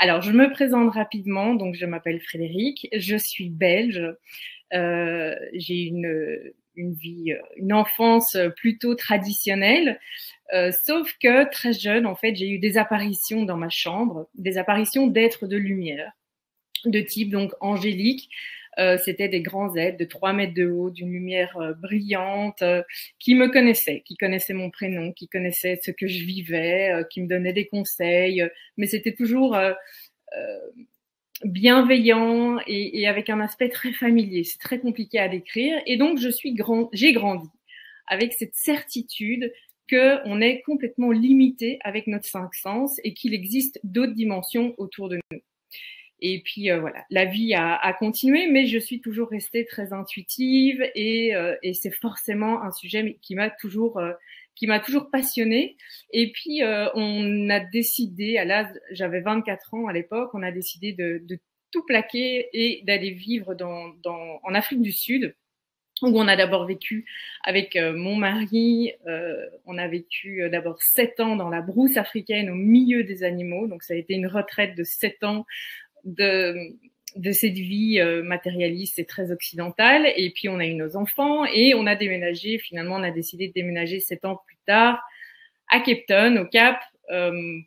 Alors, je me présente rapidement. Donc, je m'appelle Frédérique. Je suis belge. J'ai une vie, une enfance plutôt traditionnelle. Sauf que très jeune, en fait, j'ai eu des apparitions dans ma chambre, des apparitions d'êtres de lumière, de type donc angélique. C'était des grands êtres de 3 mètres de haut, d'une lumière brillante, qui me connaissaient, qui connaissaient mon prénom, qui connaissaient ce que je vivais, qui me donnaient des conseils, mais c'était toujours bienveillant et avec un aspect très familier. C'est très compliqué à décrire. Et donc, j'ai grandi avec cette certitude qu'on est complètement limité avec notre cinq sens et qu'il existe d'autres dimensions autour de nous. Et puis voilà, la vie a continué, mais je suis toujours restée très intuitive et c'est forcément un sujet qui m'a toujours passionnée. Et puis on a décidé, à l'âge, j'avais 24 ans à l'époque, on a décidé de tout plaquer et d'aller vivre en Afrique du Sud, où on a d'abord vécu avec mon mari. On a vécu d'abord 7 ans dans la brousse africaine au milieu des animaux, donc ça a été une retraite de 7 ans de cette vie matérialiste et très occidentale. Et puis on a eu nos enfants et on a déménagé. Finalement, on a décidé de déménager 7 ans plus tard à Cape Town, au Cap,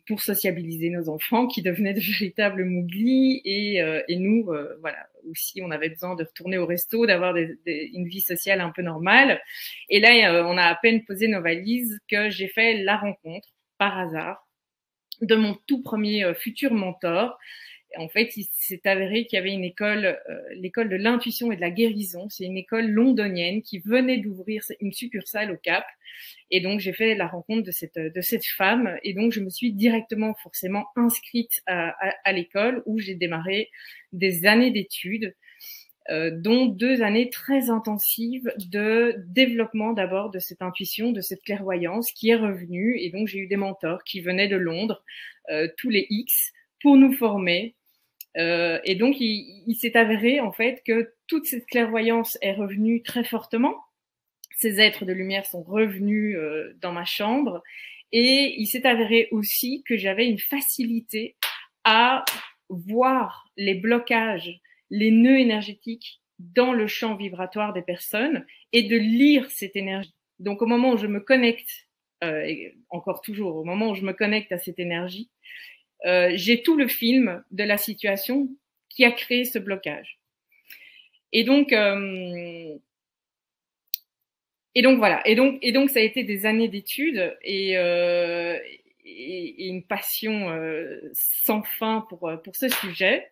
pour sociabiliser nos enfants qui devenaient de véritables mouglis et nous, voilà, aussi on avait besoin de retourner au resto, d'avoir une vie sociale un peu normale. Et là, on a à peine posé nos valises que j'ai fait la rencontre par hasard de mon tout premier futur mentor. En fait, il s'est avéré qu'il y avait une école, l'école de l'intuition et de la guérison. C'est une école londonienne qui venait d'ouvrir une succursale au Cap. Et donc, j'ai fait la rencontre de cette femme. Et donc, je me suis directement, forcément, inscrite à l'école où j'ai démarré des années d'études, dont 2 années très intensives de développement d'abord de cette intuition, de cette clairvoyance qui est revenue. Et donc, j'ai eu des mentors qui venaient de Londres, tous les X, pour nous former. Et donc, il s'est avéré en fait que toute cette clairvoyance est revenue très fortement. Ces êtres de lumière sont revenus dans ma chambre. Et il s'est avéré aussi que j'avais une facilité à voir les blocages, les nœuds énergétiques dans le champ vibratoire des personnes et de lire cette énergie. Donc, au moment où je me connecte, et encore toujours, au moment où je me connecte à cette énergie, j'ai tout le film de la situation qui a créé ce blocage. Et donc voilà. Et donc ça a été des années d'études et une passion sans fin pour ce sujet,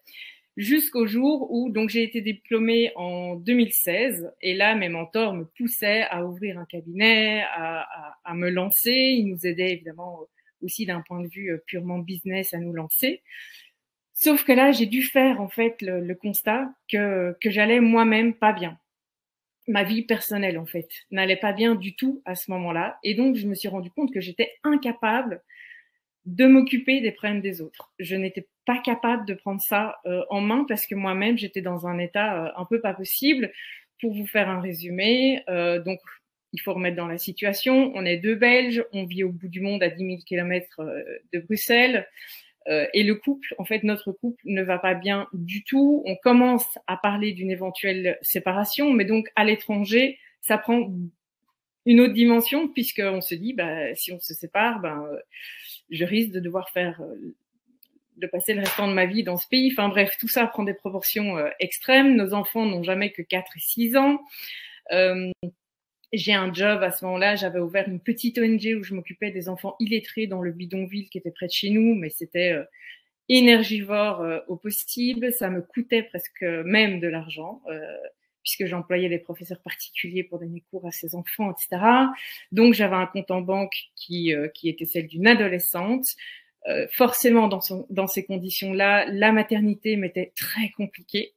jusqu'au jour où donc j'ai été diplômée en 2016 et là mes mentors me poussaient à ouvrir un cabinet, à me lancer. Ils nous aidaient évidemment aussi d'un point de vue purement business à nous lancer. Sauf que là, j'ai dû faire en fait le constat que j'allais moi-même pas bien. Ma vie personnelle en fait n'allait pas bien du tout à ce moment-là, et donc je me suis rendu compte que j'étais incapable de m'occuper des problèmes des autres. Je n'étais pas capable de prendre ça en main parce que moi-même j'étais dans un état un peu pas possible. Pour vous faire un résumé, donc il faut remettre dans la situation. On est 2 Belges, on vit au bout du monde à 10 000 kilomètres de Bruxelles. Et le couple, en fait, notre couple ne va pas bien du tout. On commence à parler d'une éventuelle séparation, mais donc à l'étranger, ça prend une autre dimension puisqu'on se dit, bah, si on se sépare, je risque de devoir de passer le restant de ma vie dans ce pays. Enfin bref, tout ça prend des proportions extrêmes. Nos enfants n'ont jamais que 4 et 6 ans. J'ai un job à ce moment-là, j'avais ouvert une petite ONG où je m'occupais des enfants illettrés dans le bidonville qui était près de chez nous, mais c'était énergivore au possible. Ça me coûtait presque même de l'argent, puisque j'employais des professeurs particuliers pour donner cours à ces enfants, etc. Donc j'avais un compte en banque qui était celle d'une adolescente. Forcément, dans ces conditions-là, la maternité m'était très compliquée.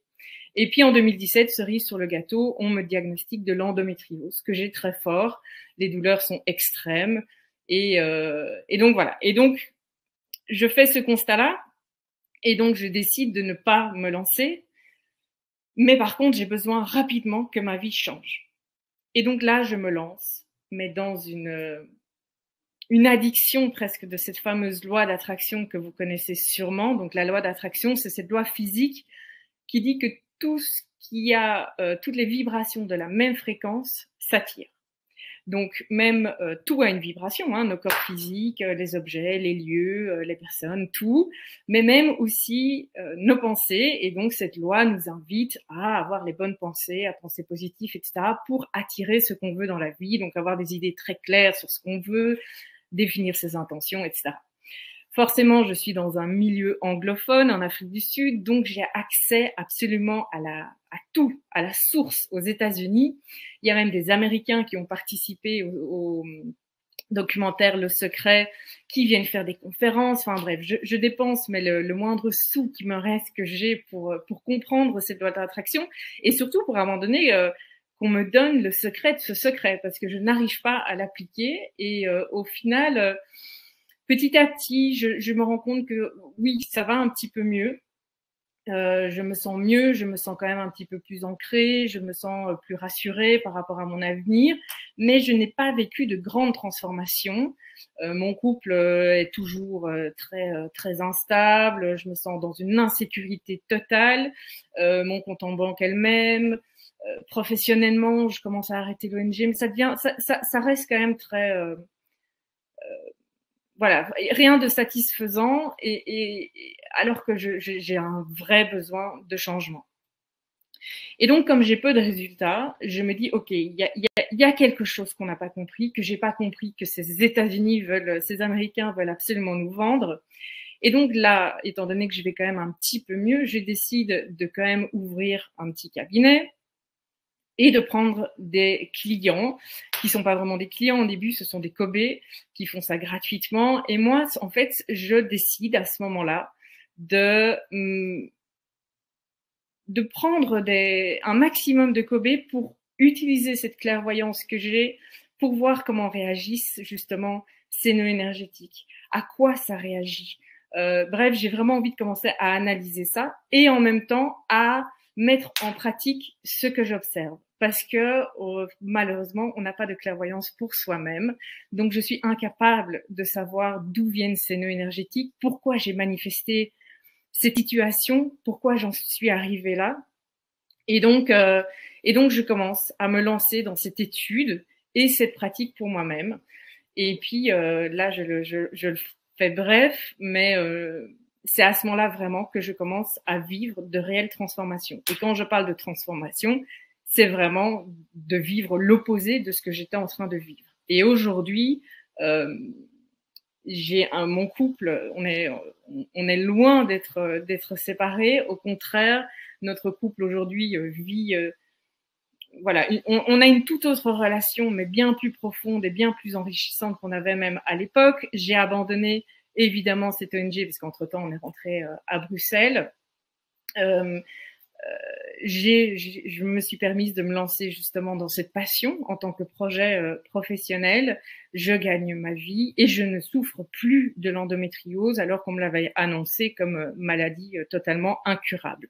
Et puis en 2017, cerise sur le gâteau, on me diagnostique de l'endométriose, que j'ai très fort. Les douleurs sont extrêmes. Et donc voilà. Et donc, je fais ce constat-là. Et donc, je décide de ne pas me lancer. Mais par contre, j'ai besoin rapidement que ma vie change. Et donc là, je me lance, mais dans une une addiction presque de cette fameuse loi d'attraction que vous connaissez sûrement. Donc la loi d'attraction, c'est cette loi physique qui dit que tout ce qui a, toutes les vibrations de la même fréquence s'attirent. Donc même tout a une vibration, hein, nos corps physiques, les objets, les lieux, les personnes, tout, mais même aussi nos pensées. Et donc cette loi nous invite à avoir les bonnes pensées, à penser positif, etc., pour attirer ce qu'on veut dans la vie, donc avoir des idées très claires sur ce qu'on veut, définir ses intentions, etc. Forcément, je suis dans un milieu anglophone en Afrique du Sud, donc j'ai accès absolument à tout, à la source aux États-Unis. Il y a même des Américains qui ont participé au documentaire Le Secret, qui viennent faire des conférences. Enfin bref, je dépense, mais le moindre sou qui me reste que j'ai pour comprendre cette loi d'attraction, et surtout pour à un moment donné qu'on me donne le secret de ce secret, parce que je n'arrive pas à l'appliquer. Et au final, petit à petit, je me rends compte que oui, ça va un petit peu mieux. Je me sens mieux, je me sens quand même un petit peu plus ancrée, je me sens plus rassurée par rapport à mon avenir, mais je n'ai pas vécu de grandes transformations. Mon couple est toujours très instable, je me sens dans une insécurité totale, mon compte en banque elle-même, professionnellement, je commence à arrêter l'ONG, mais ça reste quand même très voilà, rien de satisfaisant, et alors que j'ai un vrai besoin de changement. Et donc, comme j'ai peu de résultats, je me dis, ok, il y a quelque chose qu'on n'a pas compris, que j'ai pas compris, que ces États-Unis veulent, ces Américains veulent absolument nous vendre. Et donc là, étant donné que je vais quand même un petit peu mieux, je décide de quand même ouvrir un petit cabinet et de prendre des clients qui sont pas vraiment des clients au début, ce sont des cobés qui font ça gratuitement. Et moi, en fait, je décide à ce moment-là de prendre un maximum de cobés pour utiliser cette clairvoyance que j'ai pour voir comment réagissent justement ces nœuds énergétiques, à quoi ça réagit. Bref, j'ai vraiment envie de commencer à analyser ça et en même temps à mettre en pratique ce que j'observe. Parce que malheureusement, on n'a pas de clairvoyance pour soi-même. Donc, je suis incapable de savoir d'où viennent ces nœuds énergétiques, pourquoi j'ai manifesté cette situation, pourquoi j'en suis arrivée là. Et donc, je commence à me lancer dans cette étude et cette pratique pour moi-même. Et puis là, je le fais bref, mais c'est à ce moment-là vraiment que je commence à vivre de réelles transformations. Et quand je parle de transformation, c'est vraiment de vivre l'opposé de ce que j'étais en train de vivre. Et aujourd'hui, mon couple, on est loin d'être séparés. Au contraire, notre couple aujourd'hui vit, voilà, on a une toute autre relation, mais bien plus profonde et bien plus enrichissante qu'on avait même à l'époque. J'ai abandonné évidemment cette ONG parce qu'entre-temps on est rentré à Bruxelles. Je me suis permise de me lancer justement dans cette passion en tant que projet professionnel. Je gagne ma vie et je ne souffre plus de l'endométriose alors qu'on me l'avait annoncé comme maladie totalement incurable.